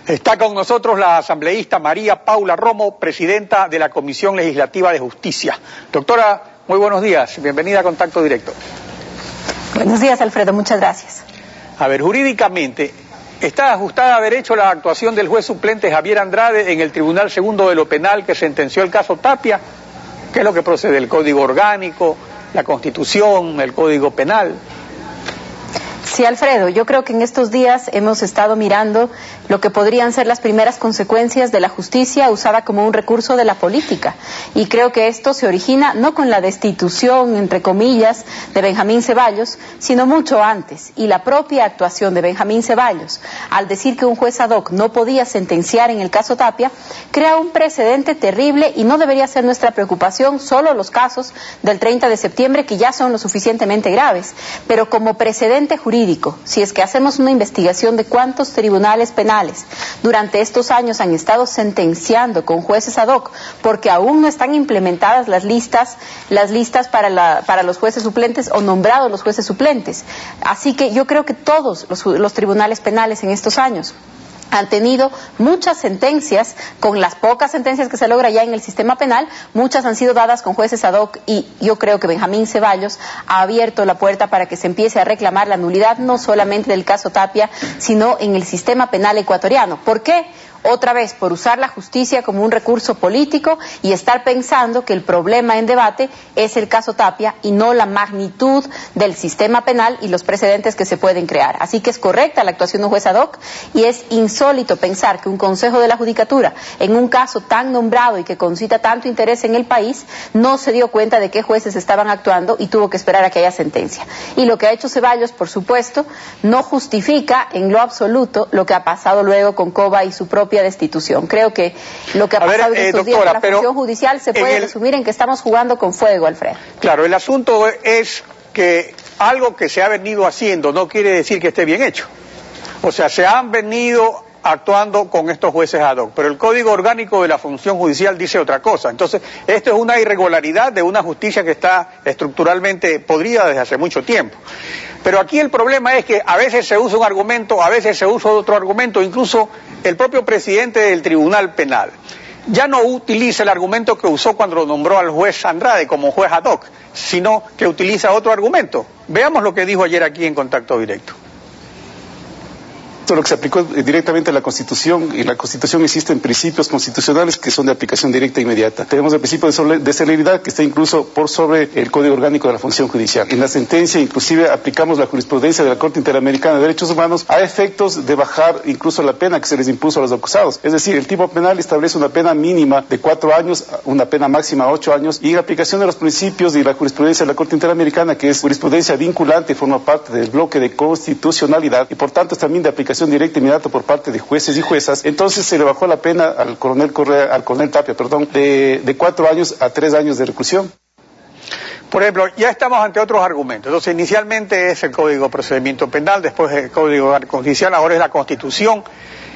Está con nosotros la asambleísta María Paula Romo, presidenta de la Comisión Legislativa de Justicia. Doctora, muy buenos días, bienvenida a Contacto Directo. Buenos días, Alfredo, muchas gracias. A ver, jurídicamente, ¿está ajustada a derecho la actuación del juez suplente Javier Andrade en el Tribunal Segundo de lo Penal que sentenció el caso Tapia? ¿Qué es lo que procede? ¿El Código Orgánico, la Constitución, el Código Penal? Sí, Alfredo, yo creo que en estos días hemos estado mirando lo que podrían ser las primeras consecuencias de la justicia usada como un recurso de la política. Y creo que esto se origina no con la destitución, entre comillas, de Benjamín Ceballos, sino mucho antes. Y la propia actuación de Benjamín Ceballos, al decir que un juez ad hoc no podía sentenciar en el caso Tapia, crea un precedente terrible y no debería ser nuestra preocupación solo los casos del 30 de septiembre, que ya son lo suficientemente graves, pero como precedente jurídico. Si es que hacemos una investigación de cuántos tribunales penales durante estos años han estado sentenciando con jueces ad hoc, porque aún no están implementadas las listas para los jueces suplentes o nombrados los jueces suplentes. Así que yo creo que todos los tribunales penales en estos años han tenido muchas sentencias, con las pocas sentencias que se logra ya en el sistema penal, muchas han sido dadas con jueces ad hoc, y yo creo que Benjamín Ceballos ha abierto la puerta para que se empiece a reclamar la nulidad no solamente del caso Tapia, sino en el sistema penal ecuatoriano. ¿Por qué? Otra vez, por usar la justicia como un recurso político y estar pensando que el problema en debate es el caso Tapia y no la magnitud del sistema penal y los precedentes que se pueden crear. Así que es correcta la actuación de un juez ad hoc, y es insólito pensar que un Consejo de la Judicatura, en un caso tan nombrado y que concita tanto interés en el país, no se dio cuenta de qué jueces estaban actuando y tuvo que esperar a que haya sentencia. Y lo que ha hecho Ceballos, por supuesto, no justifica en lo absoluto lo que ha pasado luego con Cova y su propia destitución. Creo que lo que ha pasado en estos días con la función judicial se puede resumir en que estamos jugando con fuego, Alfredo. Claro, el asunto es que algo que se ha venido haciendo no quiere decir que esté bien hecho. O sea, se han venido actuando con estos jueces ad hoc, pero el Código Orgánico de la Función Judicial dice otra cosa. Entonces, esto es una irregularidad de una justicia que está estructuralmente podrida desde hace mucho tiempo. Pero aquí el problema es que a veces se usa un argumento, a veces se usa otro argumento, incluso el propio presidente del Tribunal Penal ya no utiliza el argumento que usó cuando lo nombró al juez Andrade como juez ad hoc, sino que utiliza otro argumento. Veamos lo que dijo ayer aquí en Contacto Directo. Lo que se aplicó directamente a la Constitución, y la Constitución existen principios constitucionales que son de aplicación directa e inmediata. Tenemos el principio de celeridad, que está incluso por sobre el Código Orgánico de la Función Judicial. En la sentencia inclusive aplicamos la jurisprudencia de la Corte Interamericana de Derechos Humanos a efectos de bajar incluso la pena que se les impuso a los acusados. Es decir, el tipo penal establece una pena mínima de 4 años, una pena máxima de 8 años, y en aplicación de los principios de la jurisprudencia de la Corte Interamericana, que es jurisprudencia vinculante y forma parte del bloque de constitucionalidad, y por tanto es también de aplicación directa e inmediata por parte de jueces y juezas. Entonces se le bajó la pena al coronel Tapia, de 4 años a 3 años de reclusión. Por ejemplo, ya estamos ante otros argumentos. Entonces, inicialmente es el Código de Procedimiento Penal, después el Código Judicial, ahora es la Constitución.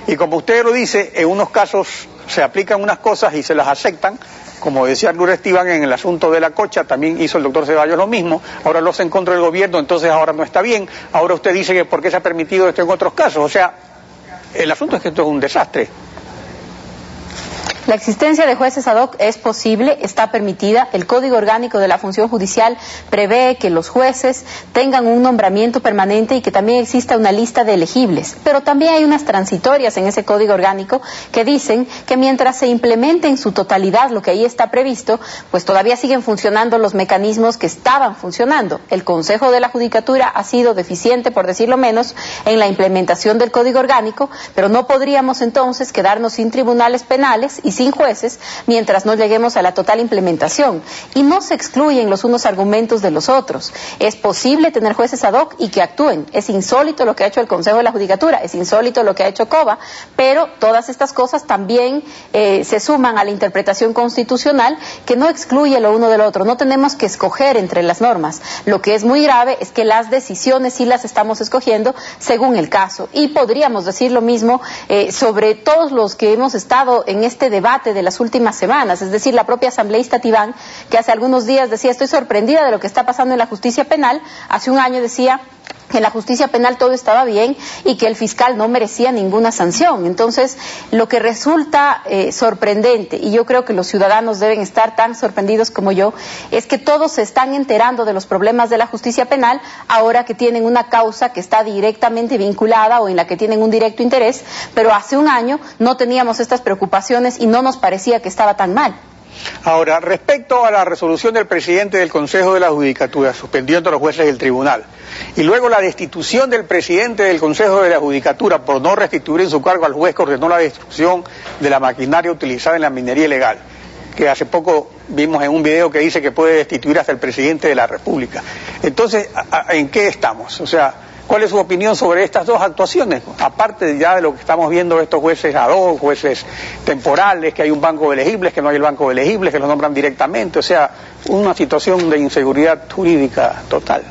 Y como usted lo dice, en unos casos se aplican unas cosas y se las aceptan. Como decía Arturo Esteban en el asunto de la cocha, también hizo el doctor Ceballos lo mismo. Ahora lo hace en contra del gobierno, entonces ahora no está bien. Ahora usted dice que por qué se ha permitido esto en otros casos. O sea, el asunto es que esto es un desastre. La existencia de jueces ad hoc es posible, está permitida. El Código Orgánico de la Función Judicial prevé que los jueces tengan un nombramiento permanente y que también exista una lista de elegibles. Pero también hay unas transitorias en ese Código Orgánico que dicen que mientras se implemente en su totalidad lo que ahí está previsto, pues todavía siguen funcionando los mecanismos que estaban funcionando. El Consejo de la Judicatura ha sido deficiente, por decirlo menos, en la implementación del Código Orgánico, pero no podríamos entonces quedarnos sin tribunales penales y sin jueces mientras no lleguemos a la total implementación. Y no se excluyen los unos argumentos de los otros. Es posible tener jueces ad hoc y que actúen. Es insólito lo que ha hecho el Consejo de la Judicatura, es insólito lo que ha hecho Cova, pero todas estas cosas también se suman a la interpretación constitucional, que no excluye lo uno del otro. No tenemos que escoger entre las normas. Lo que es muy grave es que las decisiones sí las estamos escogiendo según el caso. Y podríamos decir lo mismo sobre todos los que hemos estado en este debate de las últimas semanas, es decir, la propia asambleísta Tibán, que hace algunos días decía: estoy sorprendida de lo que está pasando en la justicia penal. Hace un año decía: que en la justicia penal todo estaba bien y que el fiscal no merecía ninguna sanción. Entonces, lo que resulta sorprendente, y yo creo que los ciudadanos deben estar tan sorprendidos como yo, es que todos se están enterando de los problemas de la justicia penal ahora que tienen una causa que está directamente vinculada o en la que tienen un directo interés, pero hace un año no teníamos estas preocupaciones y no nos parecía que estaba tan mal. Ahora, respecto a la resolución del presidente del Consejo de la Judicatura, suspendiendo a los jueces del tribunal, y luego la destitución del presidente del Consejo de la Judicatura por no restituir en su cargo al juez que ordenó la destrucción de la maquinaria utilizada en la minería ilegal, que hace poco vimos en un video que dice que puede destituir hasta el presidente de la República. Entonces, ¿en qué estamos? O sea, ¿cuál es su opinión sobre estas dos actuaciones? Aparte ya de lo que estamos viendo de estos jueces ad hoc, jueces temporales, que hay un banco de elegibles, que no hay el banco de elegibles, que los nombran directamente, o sea, una situación de inseguridad jurídica total.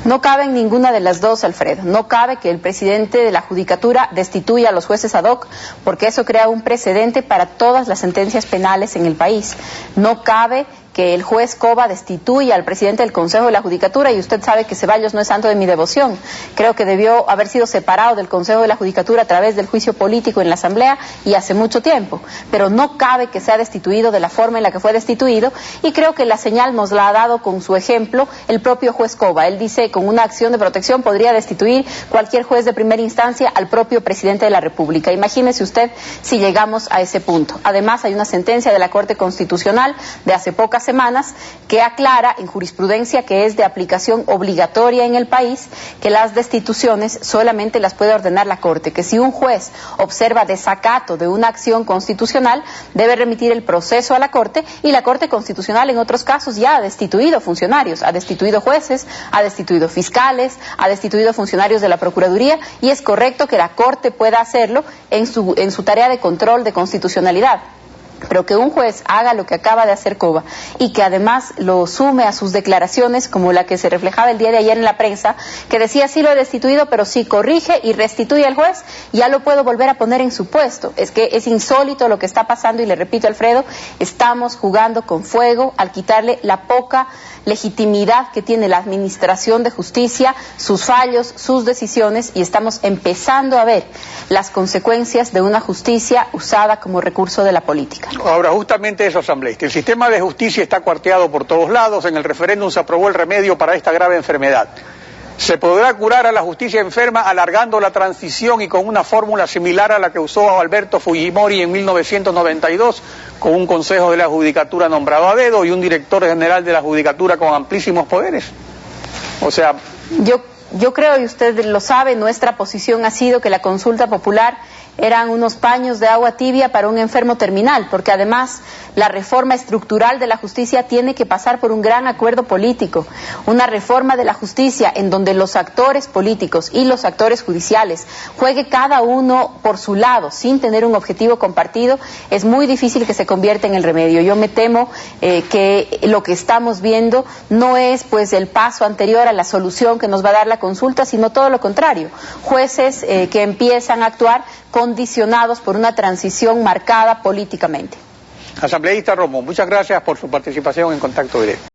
No cabe en ninguna de las dos, Alfredo. No cabe que el presidente de la Judicatura destituya a los jueces ad hoc, porque eso crea un precedente para todas las sentencias penales en el país. No cabe que el juez Cova destituya al presidente del Consejo de la Judicatura, y usted sabe que Ceballos no es santo de mi devoción. Creo que debió haber sido separado del Consejo de la Judicatura a través del juicio político en la Asamblea y hace mucho tiempo, pero no cabe que sea destituido de la forma en la que fue destituido, y creo que la señal nos la ha dado con su ejemplo el propio juez Cova. Él dice con una acción de protección podría destituir cualquier juez de primera instancia al propio presidente de la República. Imagínese usted si llegamos a ese punto. Además, hay una sentencia de la Corte Constitucional de hace pocas semanas que aclara en jurisprudencia que es de aplicación obligatoria en el país, que las destituciones solamente las puede ordenar la Corte, que si un juez observa desacato de una acción constitucional debe remitir el proceso a la Corte, y la Corte Constitucional en otros casos ya ha destituido funcionarios, ha destituido jueces, ha destituido fiscales, ha destituido funcionarios de la Procuraduría, y es correcto que la Corte pueda hacerlo en su tarea de control de constitucionalidad. Pero que un juez haga lo que acaba de hacer Cova y que además lo sume a sus declaraciones, como la que se reflejaba el día de ayer en la prensa, que decía sí lo he destituido, pero si corrige y restituye al juez, ya lo puedo volver a poner en su puesto. Es que es insólito lo que está pasando, y le repito, Alfredo, estamos jugando con fuego al quitarle la poca legitimidad que tiene la administración de justicia, sus fallos, sus decisiones, y estamos empezando a ver las consecuencias de una justicia usada como recurso de la política. Ahora, justamente eso, asambleísta. El sistema de justicia está cuarteado por todos lados. En el referéndum se aprobó el remedio para esta grave enfermedad. Se podrá curar a la justicia enferma alargando la transición y con una fórmula similar a la que usó Alberto Fujimori en 1992, con un consejo de la judicatura nombrado a dedo y un director general de la judicatura con amplísimos poderes. O sea... Yo creo, y usted lo sabe, nuestra posición ha sido que la consulta popular eran unos paños de agua tibia para un enfermo terminal, porque además la reforma estructural de la justicia tiene que pasar por un gran acuerdo político, una reforma de la justicia en donde los actores políticos y los actores judiciales juegue cada uno por su lado, sin tener un objetivo compartido. Es muy difícil que se convierta en el remedio. Yo me temo que lo que estamos viendo no es pues el paso anterior a la solución que nos va a dar la consulta, sino todo lo contrario, jueces que empiezan a actuar condicionados por una transición marcada políticamente. Asambleísta Romo, muchas gracias por su participación en Contacto Directo.